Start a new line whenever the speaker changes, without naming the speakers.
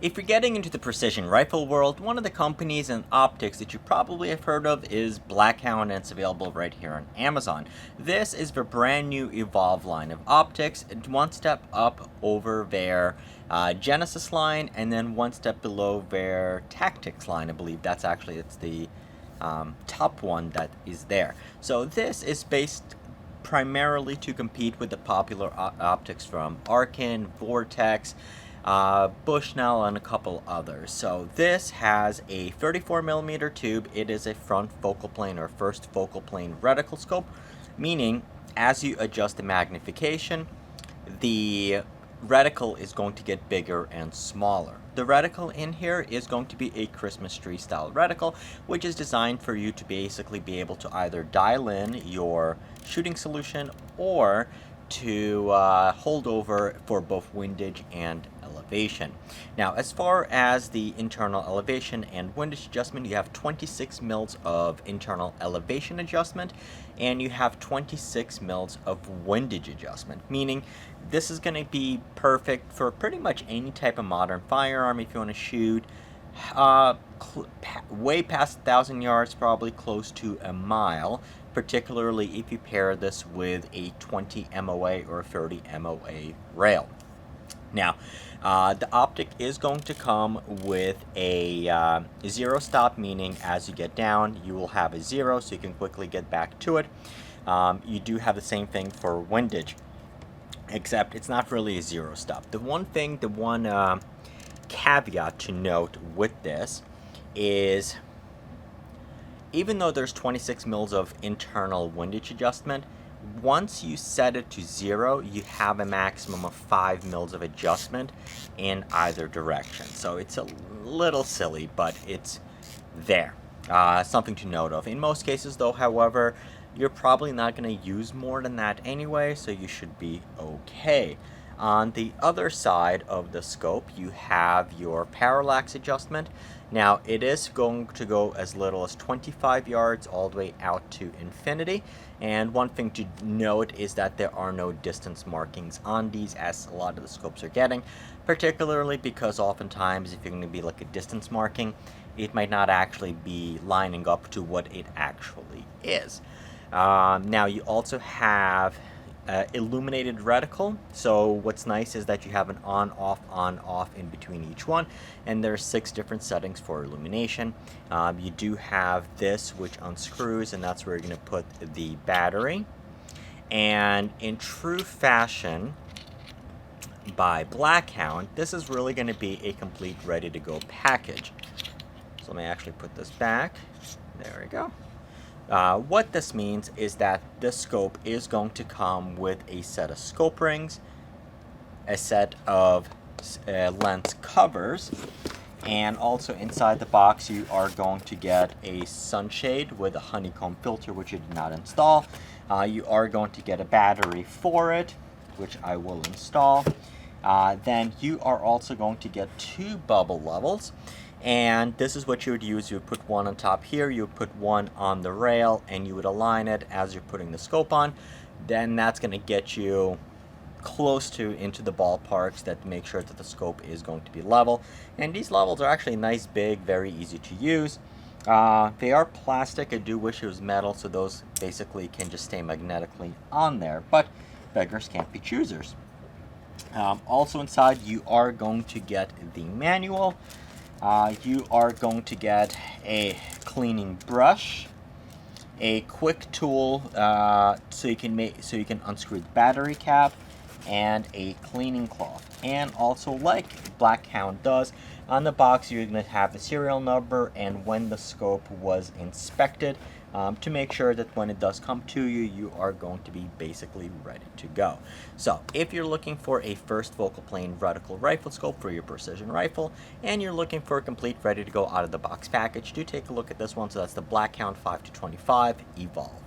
If you're getting into the precision rifle world, one of the companies in optics that you probably have heard of is BlackHound, and it's available right here on Amazon. This is the brand new Evolve line of optics, one step up over their Genesis line, and then one step below their Tactics line. I believe that's actually the top one that is there. So this is based primarily to compete with the popular optics from Arkin, Vortex, Bushnell, and a couple others. So this has a 34mm tube. It is a front focal plane or first focal plane reticle scope, meaning as you adjust the magnification, the reticle is going to get bigger and smaller. The reticle in here is going to be a Christmas tree style reticle, which is designed for you to basically be able to either dial in your shooting solution or to hold over for both windage and elevation. Now, as far as the internal elevation and windage adjustment, you have 26 mils of internal elevation adjustment, and you have 26 mils of windage adjustment, meaning this is going to be perfect for pretty much any type of modern firearm if you want to shoot way past 1,000 yards, probably close to a mile, particularly if you pair this with a 20 MOA or 30 MOA rail. Now, the optic is going to come with a zero stop, meaning as you get down, you will have a zero, so you can quickly get back to it. You do have the same thing for windage, except it's not really a zero stop. The one caveat to note with this is, even though there's 26 mils of internal windage adjustment, once you set it to 0, you have a maximum of 5 mils of adjustment in either direction. So it's a little silly, but it's there. Something to note of. In most cases, though, however, you're probably not going to use more than that anyway, so you should be okay. On the other side of the scope, you have your parallax adjustment. Now, it is going to go as little as 25 yards all the way out to infinity. And one thing to note is that there are no distance markings on these, as a lot of the scopes are getting, particularly because oftentimes if you're going to be like a distance marking, it might not actually be lining up to what it actually is. Now, you also have illuminated reticle. So what's nice is that you have an on-off in between each one, and there's 6 different settings for illumination. You do have this, which unscrews, and that's where you're going to put the battery. And in true fashion by BlackHound, this is really going to be a complete ready-to-go package. So let me actually put this back. There we go. What this means is that this scope is going to come with a set of scope rings, a set of lens covers, and also inside the box you are going to get a sunshade with a honeycomb filter, which you did not install. You are going to get a battery for it, which I will install. Then you are also going to get 2 bubble levels. And this is what you would use. You would put one on top here, you would put one on the rail, and you would align it as you're putting the scope on. Then that's going to get you close to into the ballparks that make sure that the scope is going to be level. And these levels are actually nice, big, very easy to use. They are plastic. I do wish it was metal, so those basically can just stay magnetically on there. But beggars can't be choosers. Also inside, you are going to get the manual. You are going to get a cleaning brush, a quick tool so you can unscrew the battery cap, and a cleaning cloth. And also, like BlackHound does, on the box you're going to have the serial number and when the scope was inspected, to make sure that when it does come to you, you are going to be basically ready to go. So if you're looking for a first focal plane reticle rifle scope for your precision rifle, and you're looking for a complete ready to go out of the box package, do take a look at this one. So that's the BlackHound 5-25 Evolve.